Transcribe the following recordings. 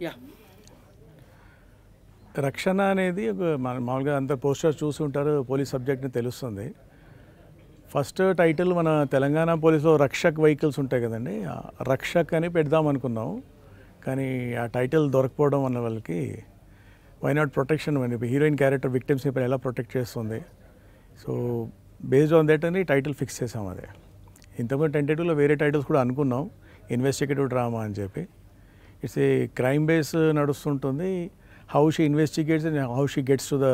Yeah రక్షణ అనేది మామూలుగా అంత పోస్టర్స్ చూసి ఉంటారు, పోలీస్ సబ్జెక్ట్ని తెలుస్తుంది. ఫస్ట్ టైటిల్ మన తెలంగాణ పోలీసులో రక్షక్ వెహికల్స్ ఉంటాయి కదండి, రక్షక్ అని పెడదాం అనుకున్నాం. కానీ ఆ టైటిల్ దొరకపోవడం వల్ల వాళ్ళకి వై నాట్ ప్రొటెక్షన్ అని హీరోయిన్ క్యారెక్టర్ విక్టిమ్స్ని ఇప్పుడు ఎలా ప్రొటెక్ట్ చేస్తుంది. సో బేస్డ్ ఆన్ దట్ అని టైటిల్ ఫిక్స్ చేసాం. అదే ఇంతకుముందు టెంటేటివ్లో వేరే టైటిల్స్ కూడా అనుకున్నాం, ఇన్వెస్టిగేటివ్ డ్రామా అని చెప్పి. ఇట్స్ ఏ క్రైమ్ బేస్ నడుస్తుంటుంది, how she investigates and how she gets to the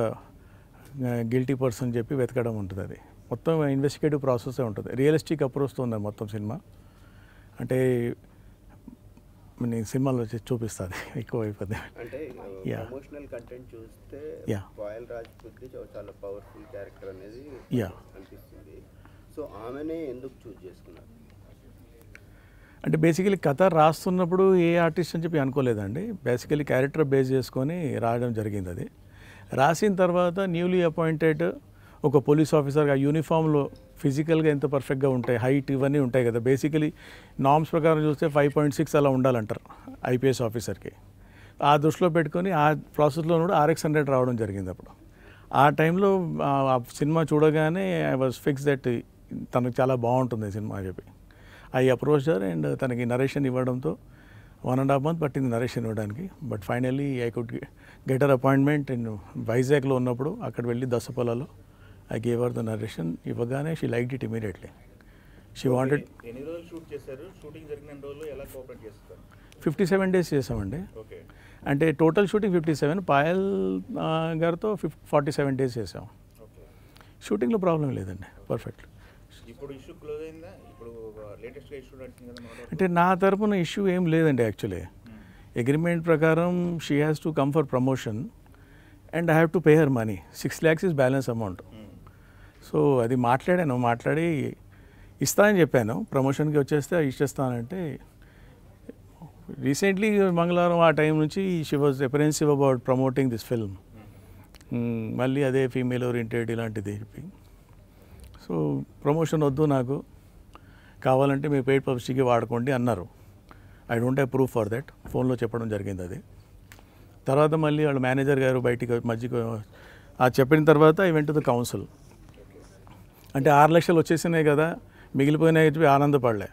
guilty person చెప్పి వెతకడం ఉంటుంది. అది మొత్తం ఇన్వెస్టిగేటివ్ ప్రాసెసే ఉంటుంది. రియలిస్టిక్ అప్రోచ్తో ఉంది మొత్తం సినిమా. అంటే నేను సినిమాలో చూపిస్తాను ఎక్కువ అయిపోద్ది. అంటే ఎమోషనల్ కంటెంట్ చూస్తే పాయల్ రాజ్పూత్ చాలా పవర్ఫుల్ క్యారెక్టర్ అనేది అనిపిస్తుంది. సో ఆమెనే ఎందుకు చూస్ చేసుకున్నారు? అంటే బేసికలీ కథ రాస్తున్నప్పుడు ఏ ఆర్టిస్ట్ అని చెప్పి అనుకోలేదండి. బేసికలీ క్యారెక్టర్ బేస్ చేసుకొని రాయడం జరిగింది. అది రాసిన తర్వాత న్యూలీ అపాయింటెడ్ ఒక పోలీస్ ఆఫీసర్గా యూనిఫామ్లో ఫిజికల్గా ఎంత పర్ఫెక్ట్గా ఉంటాయి, హైట్ ఇవన్నీ ఉంటాయి కదా. బేసికలీ నార్మ్స్ ప్రకారం చూస్తే 5.6 అలా ఉండాలంటారు ఐపీఎస్ ఆఫీసర్కి. ఆ దృష్టిలో పెట్టుకొని ఆ ప్రాసెస్లో కూడా RX-100 రావడం జరిగింది. అప్పుడు ఆ టైంలో ఆ సినిమా చూడగానే ఐ వాజ్ ఫిక్స్ దట్ తనకు చాలా బాగుంటుంది సినిమా అని చెప్పి ఐ అప్రోచ్డ్ అండ్ తనకి నరేషన్ ఇవ్వడంతో 1.5 months పట్టింది నరేషన్ ఇవ్వడానికి. But finally I could get her appointment in వైజాగ్లో ఉన్నప్పుడు. అక్కడ వెళ్ళి దసపల్లలో I gave her the narration. ఇవ్వగానే she liked it immediately. She wanted. ఎన్ని రోజులు షూట్ చేశారు? షూటింగ్ జరిగిన రోజులు ఎలా కోఆపరేట్ చేస్తారు? 57 days చేసామండి. ఓకే. అంటే టోటల్ షూటింగ్ 57, పాయల్ గారితో 47 days చేసాం. ఓకే. షూటింగ్లో ప్రాబ్లం లేదండి, పర్ఫెక్ట్. ఇప్పుడు ఇష్యూ క్లోజ్ అయిందా? ఇప్పుడు లేటెస్ట్గా ఇష్యూ నడిచింది కదా. అంటే నా తరపున ఇష్యూ ఏం లేదండి. యాక్చువల్లీ అగ్రిమెంట్ ప్రకారం she has to come for promotion and I have to pay her money. 6 lakhs is balance amount. So అది మాట్లాడి ఇస్తానని చెప్పాను. ప్రమోషన్కి వచ్చేస్తే ఇచ్చేస్తానంటే రీసెంట్లీ మంగళవారం ఆ టైం నుంచి she was apprehensive about promoting this film. మళ్ళీ అదే ఫీమేల్ ఓరియంటెడ్ ఇలాంటిది చెప్పి. సో ప్రమోషన్ వద్దు, నాకు కావాలంటే మీ పెయిడ్ పబ్లిసిటీకి వాడుకోండి అన్నారు. I don't have proof for that. ఫోన్లో చెప్పడం జరిగింది. అది తర్వాత మళ్ళీ వాళ్ళ మేనేజర్ గారు బయటికి మధ్యకు చెప్పిన తర్వాత I went to the council. అంటే 6 లక్షలు వచ్చేసినాయి కదా, మిగిలిపోయినాయి చెప్పి ఆనందపడలే.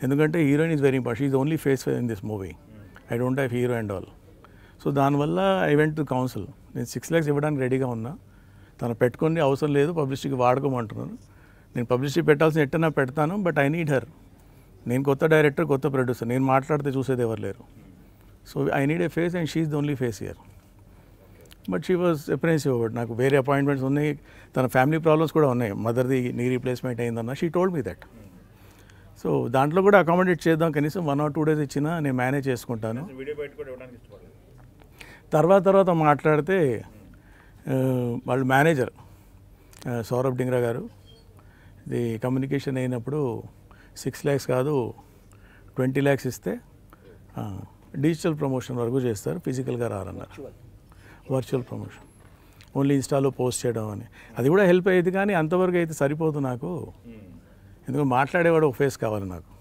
ఎందుకంటే heroine is very important. She is only face in this movie. I don't have hero and all. So దానివల్ల ఐ వెంట్ టు కౌన్సిల్. నేను 6 lakhs ఇవ్వడానికి రెడీగా ఉన్నా. తను పెట్టుకొని అవసరం లేదు, పబ్లిసిటీకి వాడుకోమంటున్నాను. నేను పబ్లిసిటీ పెట్టాల్సిన ఎట్టనా పెడతాను, బట్ ఐ నీడ్ హర్. నేను కొత్త డైరెక్టర్, కొత్త ప్రొడ్యూసర్, నేను మాట్లాడితే చూసేది ఎవరు లేరు. So I need a face and she is the only face here. But she was apprehensive about. నాకు వేరే అపాయింట్మెంట్స్ ఉన్నాయి, తన ఫ్యామిలీ ప్రాబ్లమ్స్ కూడా ఉన్నాయి. మదర్ది నీ రీప్లేస్మెంట్ అయిందన్న she told me that. So దాంట్లో కూడా అకామిడేట్ చేద్దాం, కనీసం 1 or 2 days ఇచ్చినా నేను మేనేజ్ చేసుకుంటాను. వీడియో బయట కూడా ఇవ్వడానికి ఇష్టపడలేదు. తర్వాత మాట్లాడితే వాళ్ళ మేనేజర్ సౌరభ్ డింగ్రా గారు, ఇది కమ్యూనికేషన్ అయినప్పుడు 6 lakhs కాదు 20 lakhs ఇస్తే డిజిటల్ ప్రమోషన్ వరకు చేస్తారు, ఫిజికల్గా రారన్నారు. వర్చువల్ ప్రమోషన్ ఓన్లీ ఇన్స్టాలో పోస్ట్ చేయడం అని. అది కూడా హెల్ప్ అయ్యేది, కానీ అంతవరకు అయితే సరిపోదు నాకు. ఎందుకంటే మాట్లాడేవాడు ఒక ఫేస్ కావాలి నాకు.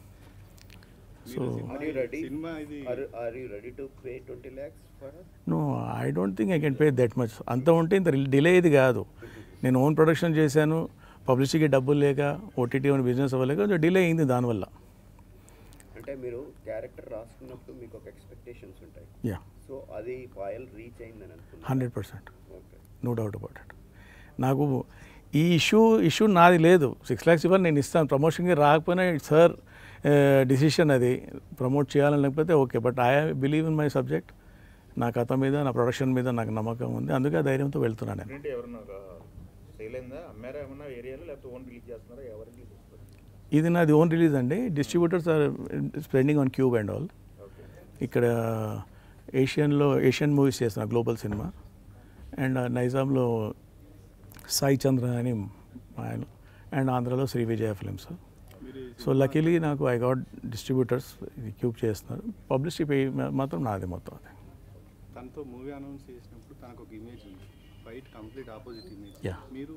So no, I don't think I can pay that much. అంత ఉంటే ఇంత డిలే ఇది కాదు. నేను ఓన్ ప్రొడక్షన్ చేశాను, పబ్లిసిటీకి డబ్బులు లేక, ఓటీటీ అని బిజినెస్ అవ్వలేక కొంచెం డిలే అయింది దానివల్ల. అంటే మీరు క్యారెక్టర్ రాసుకున్నప్పుడు మీకు ఒక ఎక్స్పెక్టేషన్స్ ఉంటాయి. యా. సో అది పాయల్ రీచ్ అయిందని అనుకుంటున్నాను. 100%. Okay. No doubt about it. నాకు ఈ ఇష్యూ నాది లేదు. 6 lakhs ఇవ్వాలి, నేను ఇస్తాను. ప్రమోషన్కి రాకపోయినా ఇట్స్ హర్ డిసిషన్. అది ప్రమోట్ చేయాలని లేకపోతే okay. But I believe in my subject. నా కథ మీద, నా ప్రొడక్షన్ మీద నాకు నమ్మకం ఉంది. అందుకే ఆ ధైర్యంతో వెళ్తున్నాను నేను. ఇది నాది ఓన్ రిలీజ్ అండి. Distributors are spending on cube and all. ఇక్కడ ఏషియన్ మూవీస్ చేస్తున్నా, గ్లోబల్ సినిమా. అండ్ నైజాంలో సాయి చంద్ర అని ఆయన, అండ్ ఆంధ్రాలో Shri Vijaya films. So luckily నాకు ఐ గాట్ డిస్ట్రిబ్యూటర్స్ ఇది క్యూబ్ చేస్తున్నారు. పబ్లిసిటీ పే మాత్రం నాది మొత్తం. అది తనతో మూవీ అనౌన్స్ చేసినప్పుడు తనకు ఒక ఇమేజ్ ఉంది, వైట్ కంప్లీట్ ఆపోజిట్ ఇమేజ్. మీరు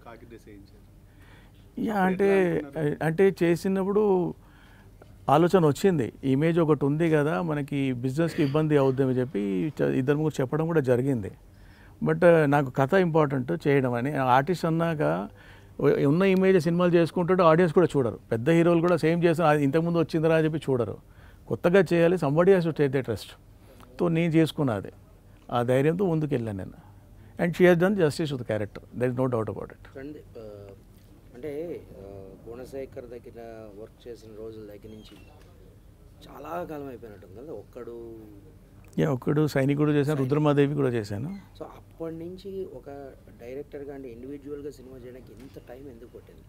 కాకి డ్రెస్ వేయించారు. అంటే చేసినప్పుడు ఆలోచన వచ్చింది, ఇమేజ్ ఒకటి ఉంది కదా మనకి బిజినెస్కి ఇబ్బంది అవుద్దని చెప్పి ఇద్దరు ముగ్గురు చెప్పడం కూడా జరిగింది. బట్ నాకు కథ ఇంపార్టెంట్ చేయడం అని. ఆర్టిస్ట్ అన్నాక ఉన్న ఇమేజ్ సినిమాలు చేసుకుంటుంటే ఆడియన్స్ కూడా చూడరు. పెద్ద హీరోలు కూడా సేమ్ చేస్తారు, ఇంతకుముందు వచ్చిందిరా అని చెప్పి చూడరు. కొత్తగా చేయాలి, somebody has to take the trust. తో నేను చేసుకున్నది ఆ ధైర్యంతో ముందుకు వెళ్ళాను నేను. And she has done justice to the character, there is no doubt about it. అంటే గుణశేఖర్ దగ్గర వర్క్ చేసిన రోజుల దగ్గర నుంచి చాలా కాలం అయిపోయినట్టుంది కదా. ఒక్కడు సైనికుడు చేశాను, రుద్రమాదేవి కూడా చేశాను. సో అప్పటి నుంచి ఒక డైరెక్టర్గా అంటే ఇండివిజువల్గా సినిమా చేయడానికి ఎంత టైం ఎందుకు పట్టింది?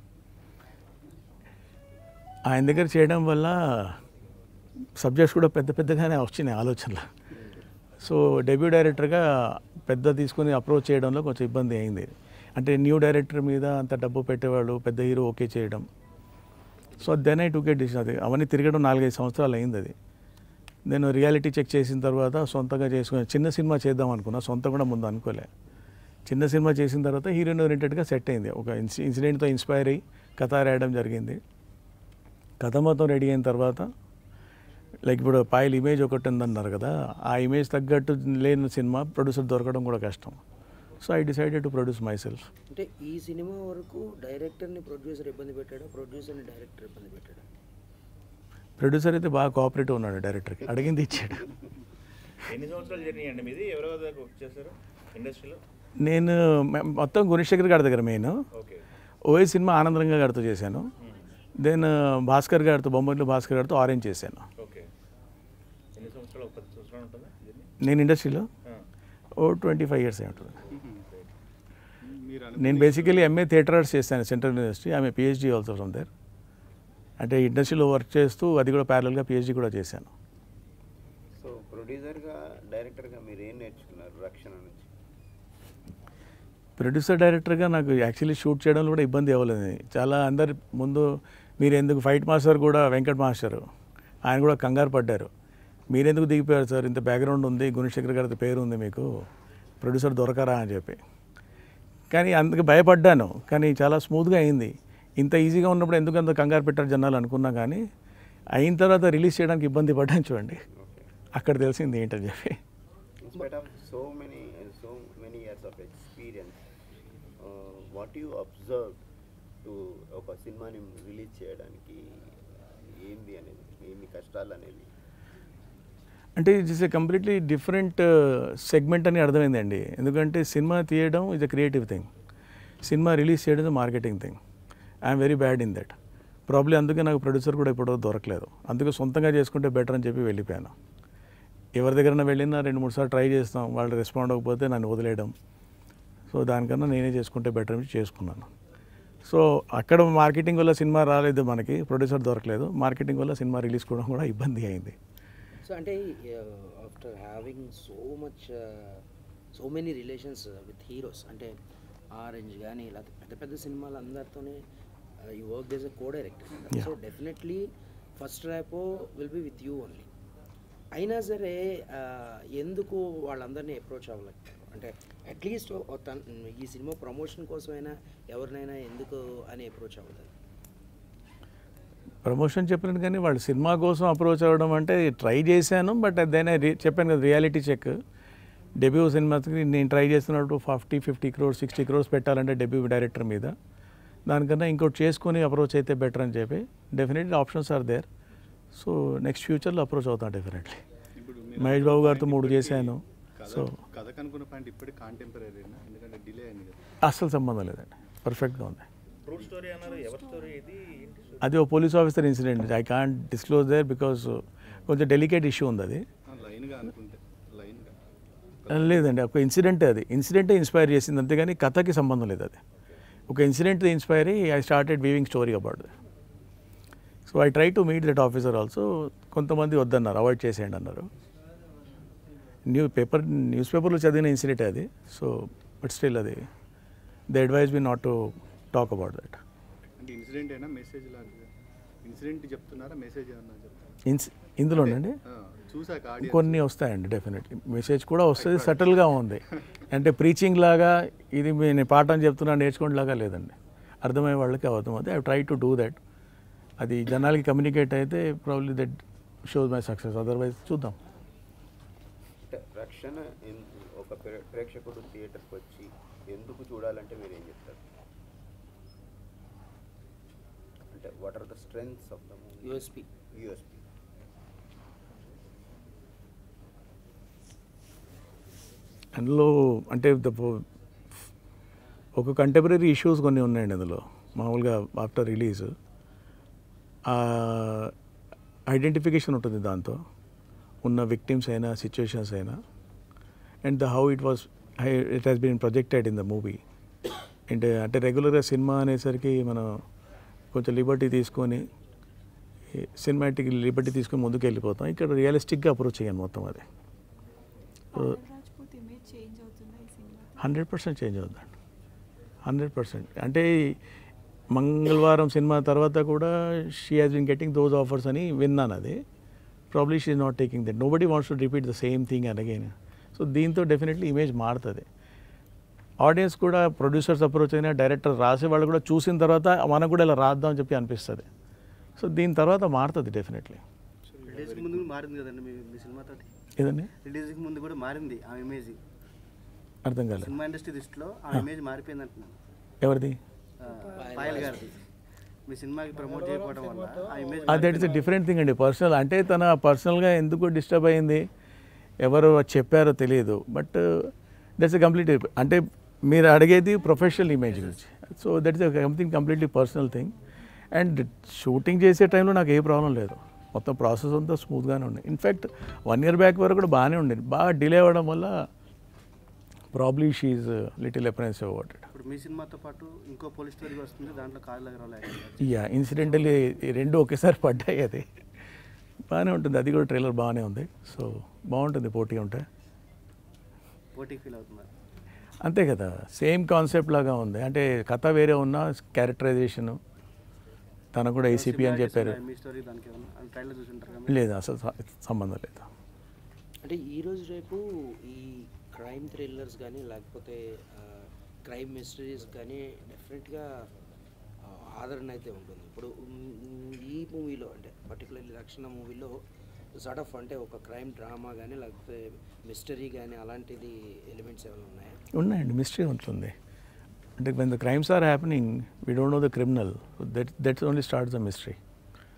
ఆయన దగ్గర చేయడం వల్ల సబ్జెక్ట్స్ కూడా పెద్ద పెద్దగానే వచ్చినాయి ఆలోచనలు. సో డెబ్యూ డైరెక్టర్గా పెద్ద తీసుకుని అప్రోచ్ చేయడంలో కొంచెం ఇబ్బంది అయింది. అంటే న్యూ డైరెక్టర్ మీద అంత డబ్బు పెట్టేవాళ్ళు, పెద్ద హీరో ఓకే చేయడం. So then I took a decision. అది అవన్నీ తిరగడం 4-5 సంవత్సరాలు అయింది. అది నేను రియాలిటీ చెక్ చేసిన తర్వాత సొంతంగా చేసుకుని చిన్న సినిమా చేద్దాం అనుకున్నా, సొంతం కూడా ముందు అనుకోలే. చిన్న సినిమా చేసిన తర్వాత హీరోయిన్ ఓరియంటెడ్గా సెట్ అయింది. ఒక ఇన్సిడెంట్తో ఇన్స్పైర్ అయ్యి కథ రాయడం జరిగింది. కథ మొత్తం రెడీ అయిన తర్వాత లైక్ ఇప్పుడు పాయల్ ఇమేజ్ ఒకటి ఉందన్నారు కదా, ఆ ఇమేజ్ తగ్గట్టు లేని సినిమా ప్రొడ్యూసర్ దొరకడం కూడా కష్టం. So I decided to produce my self. అంటే ఈ సినిమా వరకు డైరెక్టర్ని ప్రొడ్యూసర్ ఇబ్బంది పెట్టాడా, ప్రొడ్యూసర్ని డైరెక్టర్ ఇబ్బంది పెట్టాడా? ప్రొడ్యూసర్ అయితే బాగా కోఆపరేటివ్ ఉన్నాడు, డైరెక్టర్కి అడిగింది ఇచ్చాడు. ఎన్ని సంవత్సరాలు జర్నీ అండి మీది? ఎవరో దగ్గర వర్క్ చేశారు ఇండస్ట్రీలో? నేను మొత్తం గుణశేఖర్ గారి దగ్గర మెయిన్. ఓఏ సినిమా ఆనందరంగా గారితో చేశాను. దెన్ భాస్కర్ గారితో, బొమ్మర్లు భాస్కర్ గారితో ఆరెంజ్ చేశాను. ఎన్ని సంవత్సరాలు? 10 సంవత్సరాలు ఉంటుందా నేను ఇండస్ట్రీలో 25 years అయి ఉంటుంది. నేను బేసికలీ ఎంఏ థియేటర్ ఆర్ట్స్ చేశాను సెంట్రల్ యూనివర్సిటీ. ఆమె పిహెచ్డీ ఆల్సో ఫ్రమ్ దేర్. అంటే ఇండస్ట్రీలో వర్క్ చేస్తూ అది కూడా ప్యారలల్గా పిహెచ్డీ కూడా చేశాను. సో ప్రొడ్యూసర్గా డైరెక్టర్గా మీరు ఏం నేర్చుకున్నారు రక్షణ నుంచి? ప్రొడ్యూసర్ డైరెక్టర్గా నాకు యాక్చువల్లీ షూట్ చేయడంలో కూడా ఇబ్బంది అవ్వలేదు. చాలా అందరి ముందు మీరు ఎందుకు, ఫైట్ మాస్టర్ కూడా వెంకట్ మాస్టర్ ఆయన కూడా కంగారు పడ్డారు, మీరెందుకు దిగిపోయారు సార్, ఇంత బ్యాక్గ్రౌండ్ ఉంది, గుణశేఖర్ గారి పేరు ఉంది మీకు, ప్రొడ్యూసర్ దొరకరా అని చెప్పి. కానీ అందుకు భయపడ్డాను, కానీ చాలా స్మూత్గా అయింది. ఇంత ఈజీగా ఉన్నప్పుడు ఎందుకు అంత కంగారు పెట్టారు జనాలు అనుకున్నా, కానీ అయిన తర్వాత రిలీజ్ చేయడానికి ఇబ్బంది పడ్డాను చూడండి, అక్కడ తెలిసింది ఏంటని చెప్పి. In spite of so many years of experience, what you observe to ఒక సినిమాని రిలీజ్ చేయడానికి ఏంది అనేది, ఏమి కష్టాలు అనేది? అంటే it is a completely different segment అని అర్థమైందండి. ఎందుకంటే సినిమా తీయడం ఇస్ ఎ క్రియేటివ్ థింగ్, సినిమా రిలీజ్ చేయడం is marketing thing. I'm very bad in that. Probably అందుకే నాకు ప్రొడ్యూసర్ కూడా ఇప్పుడు దొరకలేదు. అందుకే సొంతంగా చేసుకుంటే బెటర్ అని చెప్పి వెళ్ళిపోయాను. ఎవరి దగ్గరైనా వెళ్ళినా 2-3 సార్లు ట్రై చేస్తాం, వాళ్ళు రెస్పాండ్ అవ్వకపోతే నన్ను వదిలేయడం. సో దానికన్నా నేనే చేసుకుంటే బెటర్ అని చేసుకున్నాను. సో అక్కడ మార్కెటింగ్ వల్ల సినిమా రాలేదు, మనకి ప్రొడ్యూసర్ దొరకలేదు. మార్కెటింగ్ వల్ల సినిమా రిలీజ్ కూడా ఇబ్బంది అయింది. సో అంటే after having so many relations with heroes, అంటే ఆరెంజ్ కానీ ఇలా పెద్ద పెద్ద సినిమాలు అందరితోనే you work as a co-director. So definitely first rapport will be with you only. అయినా సరే ఎందుకు వాళ్ళందరినీ అప్రోచ్ అవ్వలేదు? అంటే అట్లీస్ట్ ఈ సినిమా ప్రమోషన్ కోసమైనా ఎవరినైనా ఎందుకు అని అప్రోచ్ అవ్వలేదు? ప్రమోషన్ చెప్పినట్టు కానీ వాళ్ళు సినిమా కోసం అప్రోచ్ అవ్వడం అంటే ట్రై చేశాను. బట్ అదైనా చెప్పాను కదా, రియాలిటీ చెక్ డెబ్యూ సినిమాకి నేను ట్రై చేస్తున్నప్పుడు 50 crores 60 crores పెట్టాలంటే డెబ్యూ డైరెక్టర్ మీద, దానికన్నా ఇంకోటి చేసుకొని అప్రోచ్ అయితే బెటర్ అని చెప్పి definitely options are there. So next ఫ్యూచర్లో అప్రోచ్ అవుతాను డెఫినెట్లీ. మహేష్ బాబు గారితో 3 చేశాను. సో కథకనుకున్న పాయింట్ ఇప్పటికి కాంటెంపరీ, ఎందుకంటే డిలే అయింది కదా. అస్సలు సంబంధం లేదండి, పర్ఫెక్ట్గా ఉంది. ట్రూ స్టోరీ అన్నారు, ఎవరి స్టోరీ ఇది? అది ఓ police officer incident. I can't disclose there because కొంచెం డెలికేట్ ఇష్యూ ఉంది అది. లైన్గా అనుకుంటే లేదండి, ఒక ఇన్సిడెంట్, అది ఇన్సిడెంటే ఇన్స్పైర్ చేసింది, అంతేగాని కథకి సంబంధం లేదు. అది ఒక ఇన్సిడెంట్ ఇన్స్పైర్ అయ్యి I started weaving story about that. So I try to meet that officer also. కొంతమంది వద్దన్నారు, అవాయిడ్ చేసేయండి అన్నారు. న్యూస్ పేపర్లో చదివిన ఇన్సిడెంట్ అది. సో బట్ స్టిల్ అది they advise me not to talk about that. అంటే ఇన్సిడెంట్ అయినా మెసేజ్ లాంటిది, ఇన్సిడెంట్ చెప్తున్నారా మెసేజ్ ఏమన్నా చెప్తారా? ఇందులోనండి చూసాక కొన్ని వస్తాయండి, డెఫినెట్లీ మెసేజ్ కూడా వస్తుంది, సటిల్గా ఉంది. అంటే ప్రీచింగ్ లాగా ఇది నేను పాఠం చెప్తున్నా నేర్చుకోండి లాగా లేదండి, అర్థమయ్యే వాళ్ళకి అర్థమవుతుంది. I try to do that. అది జనాలకి కమ్యూనికేట్ అయితే probably that shows my success, otherwise చూద్దాం. అంటే రక్షణ ఒక ప్రేక్షకుడు థియేటర్కి వచ్చి ఎందుకు చూడాలంటే మీరు ఏం చెప్తారు? అంటే what are the strengths of the movie? USP. అందులో అంటే ఒక కంటెంపరీ ఇష్యూస్ కొన్ని ఉన్నాయండి అందులో. మామూలుగా ఆఫ్టర్ రిలీజ్ ఐడెంటిఫికేషన్ ఉంటుంది దాంతో, ఉన్న విక్టిమ్స్ అయినా సిచ్యువేషన్స్ అయినా, and how it has been projected in the movie. అంటే రెగ్యులర్గా సినిమా అనేసరికి మనం కొంచెం లిబర్టీ తీసుకొని సినిమాటిక్ లిబర్టీ తీసుకొని ముందుకు వెళ్ళిపోతాం. ఇక్కడ రియలిస్టిక్గా అప్రోచ్ చేయాలి మొత్తం. అది 100% చేంజ్ అవుతుందండి, 100%. అంటే మంగళవారం సినిమా తర్వాత కూడా she has been getting those offers అని విన్నాను. అది probably she is not taking that. Nobody wants to repeat the same thing and again. So దీంతో డెఫినెట్లీ ఇమేజ్ మారుతుంది. ఆడియన్స్ కూడా ప్రొడ్యూసర్స్ అప్రోచ్ అయినా, డైరెక్టర్ రాసే వాళ్ళు కూడా చూసిన తర్వాత మనం కూడా ఇలా రాద్దాం అని చెప్పి అనిపిస్తుంది. సో దీని తర్వాత మారుతుంది డెఫినెట్లీ. రిలీజ్కి ముందు మారింది కదండి మీ సినిమాతో? ఏదండి? రిలీజ్కి ముందు కూడా మారింది ఆ ఇమేజ్. అర్థం కాలేదు. సినిమా ఇండస్ట్రీ దృష్టిలో ఆ ఇమేజ్ మారిపోయింది అంటున్నాను. ఎవరిది? పాయల్ గారిది. మీ సినిమాకి ప్రమోట్ చేయకపోవడం వల్ల ఆ image. That is a different thing అండి. పర్సనల్ అంటే తన పర్సనల్గా ఎందుకు డిస్టర్బ్ అయింది, ఎవరు చెప్పారో తెలియదు. బట్ దట్స్ ఎ కంప్లీట్, అంటే మీరు అడిగేది ప్రొఫెషనల్ ఇమేజ్ గురించి. So that is something completely personal thing. And shooting చేసే టైంలో నాకు ఏ ప్రాబ్లం లేదు, మొత్తం ప్రాసెస్ అంతా స్మూత్గానే ఉంది. ఇన్ఫ్యాక్ట్ 1 year బ్యాక్ వరకు కూడా బాగానే ఉండేది. బాగా డిలే అవ్వడం వల్ల probably she is little apprehensive about it. ఇప్పుడు మీ సినిమాతో పాటు ఇంకో పోలీస్ స్టోరీ వస్తుంది, దాంట్లో కాళ్ళు ఎగరవాలి. యా, ఇన్సిడెంటల్లీ రెండు ఒకేసారి పడ్డాయి. అది బాగానే ఉంటుంది, అది కూడా ట్రైలర్ బాగానే ఉంది. సో బాగుంటుంది పోటీ ఉంటే. పోటీ ఫీల్ అవుతున్నారు అంతే కదా, సేమ్ కాన్సెప్ట్ లాగా ఉంది. అంటే కథ వేరే ఉన్న క్యారెక్టరైజేషను, తను కూడా ఏసీపీ అని చెప్పారు. మీ స్టోరీ దానికి ట్రైలర్ చూసుంటారు? లేదు, అసలు సంబంధం లేదు. అంటే ఈరోజు రేపు ఈ క్రైమ్ థ్రిల్లర్స్ కానీ లేకపోతే క్రైమ్ మిస్టరీస్ కానీ డెఫినెట్గా ఆదరణ అయితే ఉంటుంది. ఇప్పుడు ఈ మూవీలో అంటే పర్టికులర్లీ రక్షణ మూవీలో సార్ట్ ఆఫ్ అంటే ఒక క్రైమ్ డ్రామా కానీ లేకపోతే మిస్టరీ కానీ అలాంటిది ఎలిమెంట్స్ ఏమైనా ఉన్నాయా? ఉన్నాయండి, మిస్టరీ ఉంటుంది. అంటే when the crimes are happening, we don't know the criminal. So that's only starts the mystery.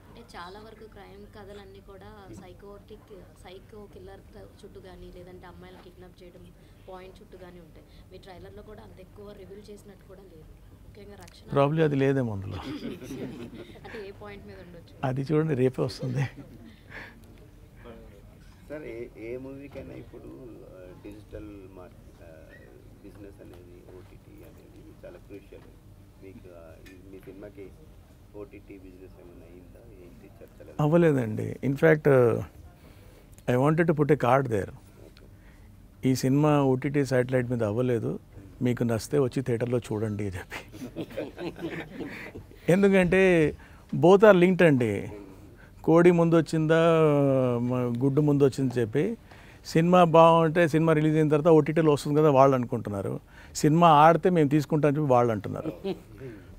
అంటే చాలా వరకు క్రైమ్ కథలన్నీ కూడా సైకో కిల్లర్ చుట్టూ కానీ లేదంటే అమ్మాయిలు కిడ్నాప్ చేయడం పాయింట్ చుట్టూ కానీ ఉంటాయి. మీ ట్రైలర్లో కూడా అంత ఎక్కువ రివీల్ చేసినట్టు కూడా లేదు, ముఖ్యంగా రక్షణ. ప్రాబ్లీ అది లేదేమో అందులో. అంటే ఏ పాయింట్ మీద ఉండొచ్చు? అది చూడండి, రేపే వస్తుంది. సార్, ఏ మూవీకైనా ఇప్పుడు డిజిటల్ బిజినెస్ అనేది, ఓటీటీ అనేది చాలా క్రూషియల్. మీకు మీ సినిమాకి ఓటీటీ బిజినెస్ ఏమైనా అయిందా? ఏంటి చర్చలు? అవ్వలేదండి. In fact I wanted to put a card there. ఈ సినిమా ఓటీటీ శాటిలైట్ మీద అవ్వలేదు, మీకు నచ్చితే వచ్చి థియేటర్లో చూడండి అని చెప్పి. ఎందుకంటే బోత్ ఆర్ లింక్డ్ అండి. కోడి ముందు వచ్చిందా గుడ్డు ముందు వచ్చిందని చెప్పి, సినిమా బాగుంటే సినిమా రిలీజ్ అయిన తర్వాత ఓటీటీలో వస్తుంది కదా వాళ్ళు అనుకుంటున్నారు, సినిమా ఆడితే మేము తీసుకుంటామని చెప్పి వాళ్ళు అంటున్నారు.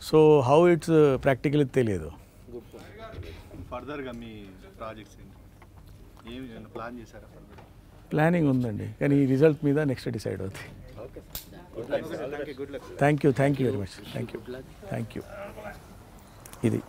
సో హౌ ఇట్స్ ప్రాక్టికల్ తెలియదు. ఫర్దర్గా మీ ప్రాజెక్ట్స్ ఏమి ప్లాన్ చేశారా? ప్లానింగ్ ఉందండి, కానీ ఈ రిజల్ట్ మీద నెక్స్ట్ డిసైడ్ అవుతుంది. Thank you very much. Thank you. ఇది